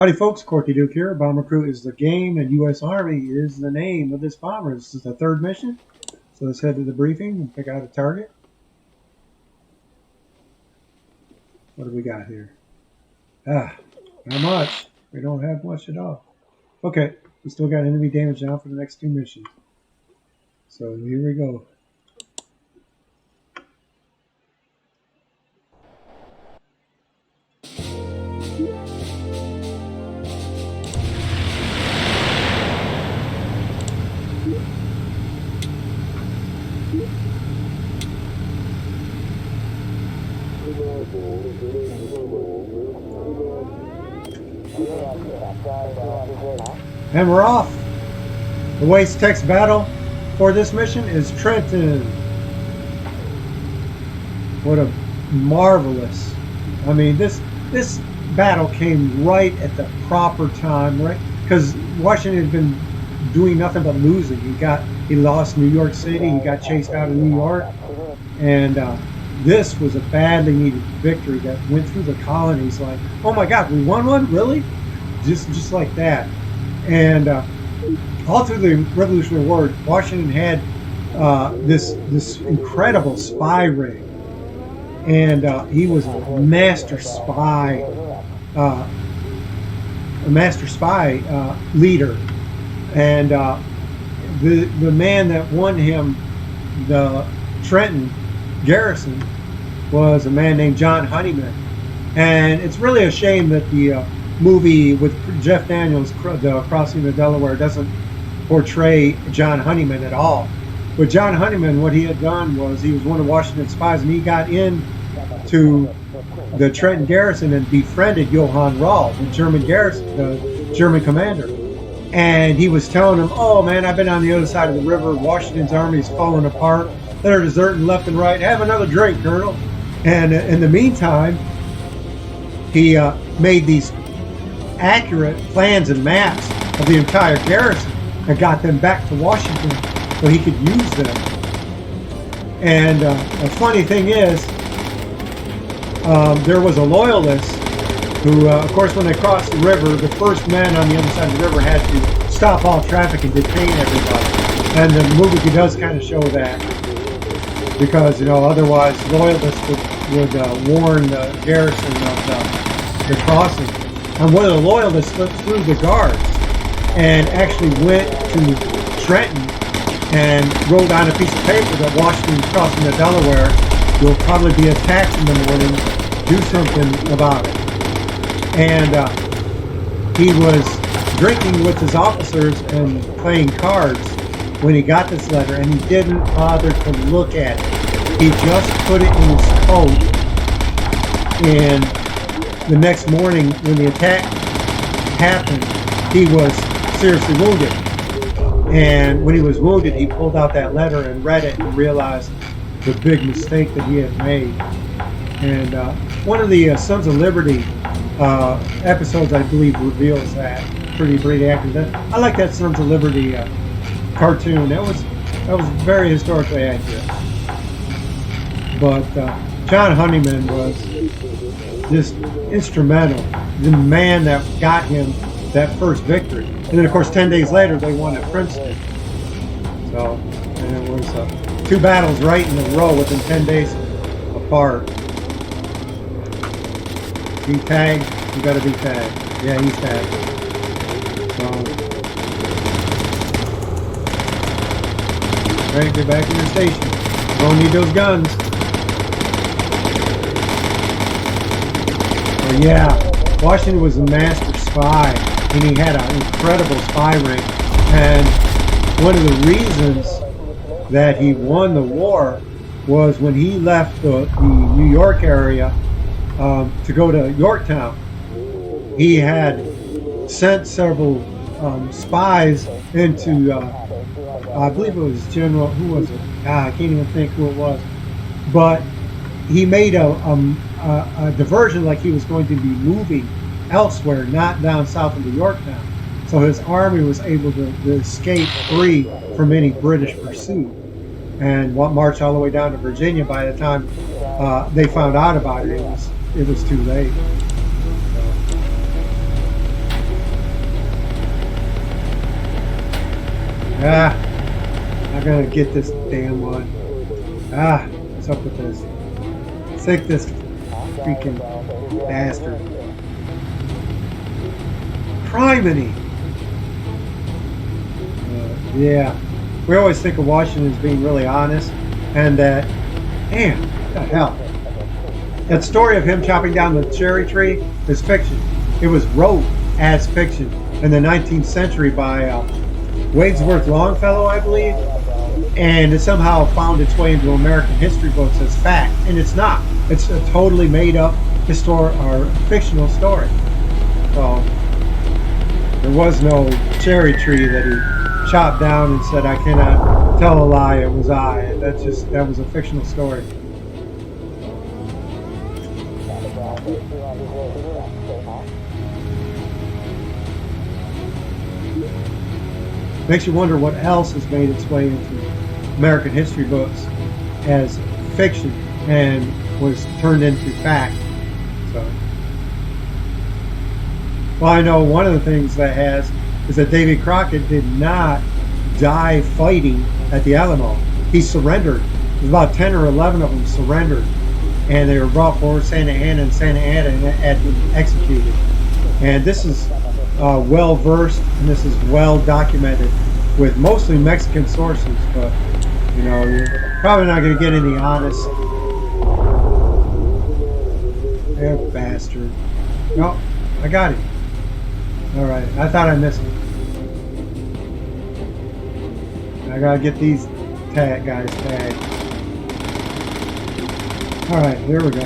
Howdy folks, Corky Duke here. Bomber Crew is the game and U.S. Army is the name of this bomber. This is the third mission. So let's head to the briefing and pick out a target. What do we got here? Not much. We don't have much at all. Okay, we still got enemy damage now for the next two missions. So here we go. And we're off. The waste text battle for this mission is Trenton. What a marvelous. I mean, this battle came right at the proper time, right? Because Washington had been doing nothing but losing. He lost New York City. He got chased out of New York, and this was a badly needed victory that went through the colonies. Like, oh my God, we won one, really? Just like that. And all through the Revolutionary War, Washington had this incredible spy ring, and he was a master spy leader. And the man that won him the Trenton garrison was a man named John Honeyman. And it's really a shame that the movie with Jeff Daniels, the Crossing the Delaware, doesn't portray John Honeyman at all. But John Honeyman, what he had done was he was one of Washington's spies, and he got into the Trenton garrison and befriended Johann Rall, the German commander. And he was telling him, "Oh man, I've been on the other side of the river. Washington's army is falling apart. They're deserting left and right. Have another drink, Colonel." And in the meantime, he made these accurate plans and maps of the entire garrison and got them back to Washington so he could use them. And the funny thing is, there was a loyalist who, of course, when they crossed the river, the first men on the other side of the river had to stop all traffic and detain everybody. And the movie does kind of show that, because otherwise loyalists would warn the garrison of the crossing. And one of the loyalists slipped through the guards and actually went to Trenton and wrote on a piece of paper that Washington's crossing the Delaware. Will probably be attacked in the morning. Do something about it. And he was drinking with his officers and playing cards when he got this letter, and he didn't bother to look at it. He just put it in his coat. And the next morning, when the attack happened, he was seriously wounded. And when he was wounded, he pulled out that letter and read it and realized the big mistake that he had made. And one of the Sons of Liberty episodes, I believe, reveals that pretty accurate. I like that Sons of Liberty cartoon. That was very historically accurate. But John Honeyman was just instrumental, the man that got him that first victory. And then, of course, 10 days later, they won at Princeton. So, and it was 2 battles right in a row within 10 days apart. Be tagged. You gotta be tagged. Yeah, he's tagged. So, ready to get back in your station. Don't need those guns. But yeah, Washington was a master spy, and he had an incredible spy ring. And one of the reasons that he won the war was when he left the New York area to go to Yorktown. He had sent several spies into, I believe it was General, who was it? I can't even think who it was. But he made a diversion, like he was going to be moving elsewhere, not down south into Yorktown. So his army was able to escape free from any British pursuit, and marched all the way down to Virginia. By the time they found out about it, it was too late. Ah, not gonna get this damn one. Ah, what's up with this? Take this freaking bastard. Criminy! Yeah. We always think of Washington as being really honest, and that, man, what the hell? That story of him chopping down the cherry tree is fiction. It was wrote as fiction in the 19th century by Wadsworth Longfellow, I believe, and it somehow found its way into American history books as fact, and it's not. It's a totally made up fictional story. So there was no cherry tree that he chopped down and said, "I cannot tell a lie, it was I." That was a fictional story. Makes you wonder what else has made its way into American history books as fiction and was turned into fact. So, well, I know one of the things that has is that Davy Crockett did not die fighting at the Alamo. He surrendered. There's about 10 or 11 of them surrendered, and they were brought forward Santa Anna, and Santa Anna had been executed. And this is well versed, and this is well documented with mostly Mexican sources, but you know, you're probably not going to get any honest. There, bastard. No, I got it. All right, I thought I missed it. I gotta get these guys tagged. All right, here we go.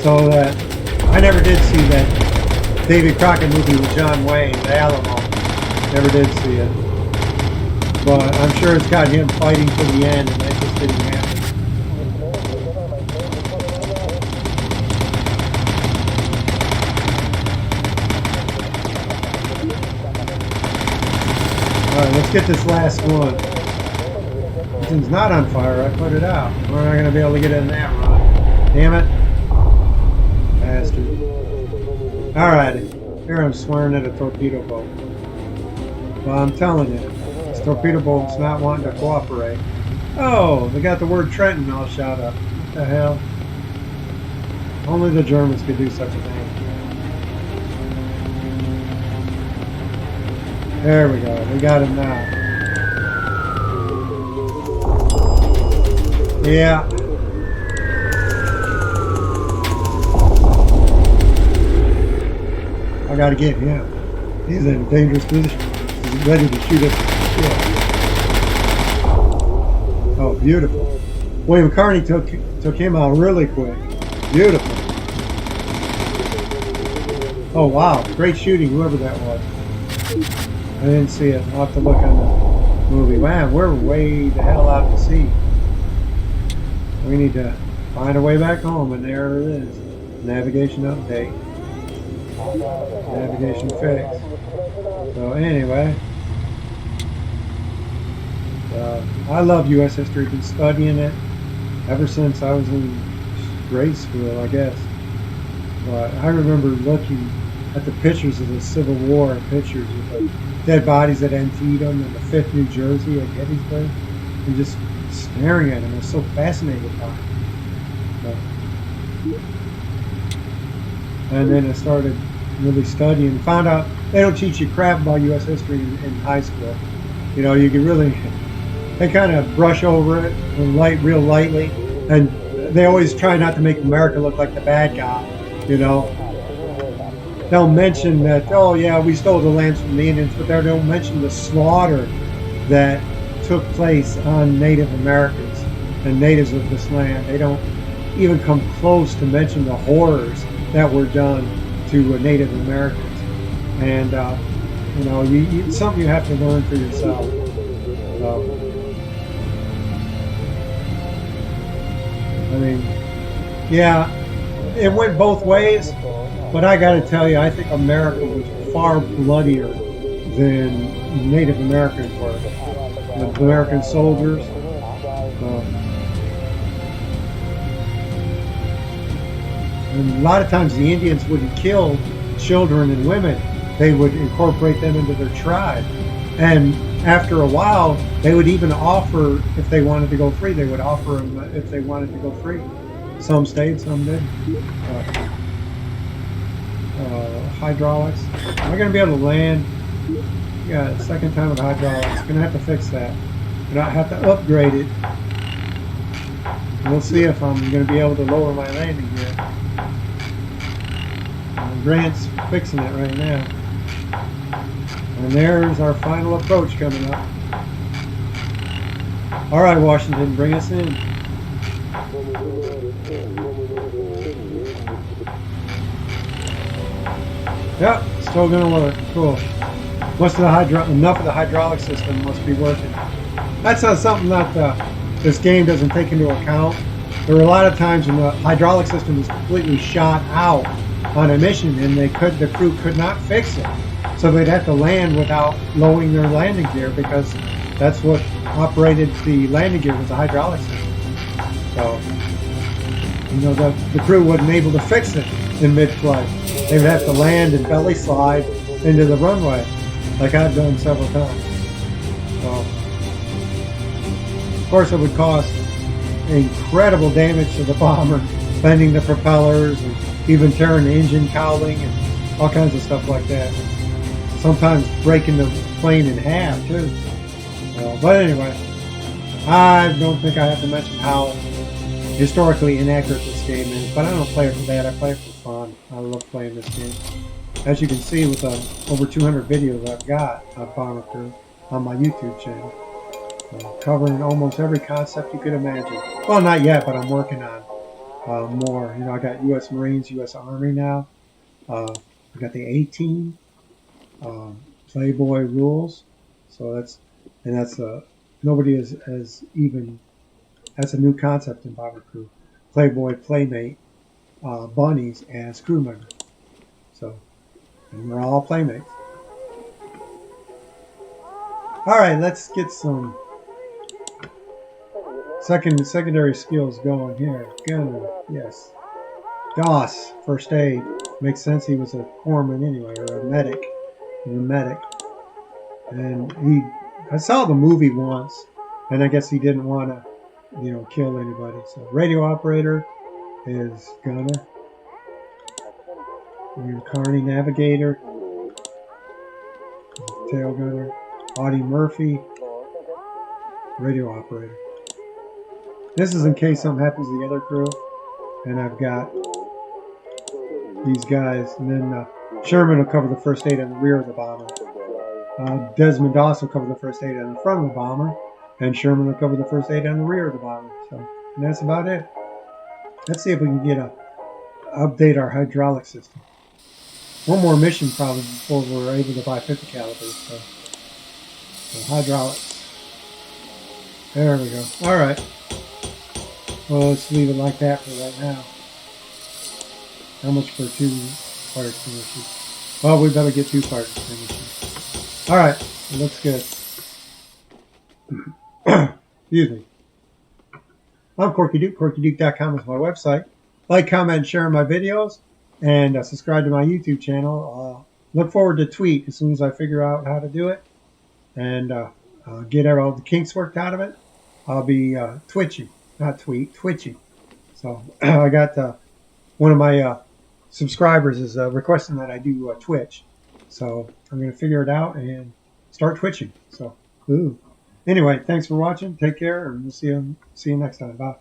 So that I never did see that Davy Crockett movie with John Wayne, The Alamo. Never did see it, but I'm sure it's got him fighting to the end, and that just didn't happen. Alright, let's get this last one. This thing's not on fire, I put it out. We're not going to be able to get in that run. Damn it. Bastard. Alrighty. Here I'm swearing at a torpedo boat. Well, I'm telling you, this torpedo boat's not wanting to cooperate. Oh, they got the word Trenton all shot up. What the hell? Only the Germans could do such a thing. There we go. We got him now. Yeah. I gotta get him. He's in a dangerous position. He's ready to shoot us. Oh, beautiful. William Carney took him out really quick. Beautiful. Oh, wow. Great shooting, whoever that was. I didn't see it. I'll have to look on the movie. Wow, we're way the hell out to sea. We need to find a way back home, and there it is. Navigation update. Navigation fix. So anyway, I love U.S. history. Been studying it ever since I was in grade school, I guess. But I remember looking at the pictures of the Civil War pictures with the dead bodies at Antietam and the 5th New Jersey at Gettysburg, and just staring at them. I was so fascinated by it. And then I started really studying, found out they don't teach you crap about U.S. history in high school. You know, you can really, they kind of brush over it real lightly, and they always try not to make America look like the bad guy, you know. They'll mention that, oh yeah, we stole the lands from the Indians, but they don't mention the slaughter that took place on Native Americans and natives of this land. They don't even come close to mention the horrors that were done to Native Americans. And you know, it's something you have to learn for yourself. So, I mean, yeah, it went both ways. But I got to tell you, I think America was far bloodier than Native Americans were. The American soldiers. And a lot of times the Indians wouldn't kill children and women they would incorporate them into their tribe. And after a while, they would even offer, if they wanted to go free, they would offer them if they wanted to go free. Some stayed, some didn't. Hydraulics. Am I going to be able to land? Yeah, second time with hydraulics. Going to have to fix that. Gonna have to upgrade it. We'll see if I'm going to be able to lower my landing gear. Grant's fixing it right now. And there's our final approach coming up. Alright, Washington, bring us in. Yep, still going to work. Cool. Enough of the hydraulic system must be working. That's not something that this game doesn't take into account. There were a lot of times when the hydraulic system was completely shot out on a mission and the crew could not fix it. So they'd have to land without lowering their landing gear because that's what operated the landing gear was the hydraulic system. So, you know, the crew wasn't able to fix it in mid-flight. They would have to land and belly slide into the runway, like I've done several times. So, of course, it would cause incredible damage to the bomber, bending the propellers and even tearing the engine cowling and all kinds of stuff like that. Sometimes breaking the plane in half too. But anyway, I don't think I have to mention how historically inaccurate this game is, but I don't play it for that. I play it for fun. I love playing this game. As you can see with the over 200 videos I've got of Bomber Crew on my YouTube channel. Covering almost every concept you could imagine. Well, not yet, but I'm working on more. You know, I got U.S. Marines, U.S. Army now. I got the A-Team, Playboy rules. So that's nobody has even. That's a new concept in Bomber Crew. Playboy Playmate bunnies as crew members. So, and we're all playmates. All right, let's get some secondary skills going here. Gunner, yes. Doss, first aid. Makes sense. He was a corpsman anyway, or a medic. He was a medic. And I saw the movie once, and I guess he didn't want to, you know, kill anybody. So radio operator is Gunner. Your Carney navigator. Tail gunner. Audie Murphy. Radio operator. This is in case something happens to the other crew. And I've got these guys. And then Sherman will cover the first aid on the rear of the bomber. Desmond Doss will cover the first aid on the front of the bomber. And Sherman will cover the first aid on the rear of the bomber. So, and that's about it. Let's see if we can update our hydraulic system. One more mission probably before we're able to buy 50 calibers. So hydraulics. There we go. All right. Well, let's leave it like that for right now. How much for 2 fire extinguishers? Well, we better get 2 fire extinguishers. All right. Looks good. Excuse me. I'm Corky Duke. CorkyDuke.com is my website. Like, comment, and share my videos. And subscribe to my YouTube channel. Look forward to tweet as soon as I figure out how to do it. And get all the kinks worked out of it. I'll be twitching. Not tweet, twitching. So I got one of my subscribers is requesting that I do Twitch. So I'm going to figure it out and start twitching. So, ooh. Anyway, thanks for watching. Take care, and we'll see you next time. Bye.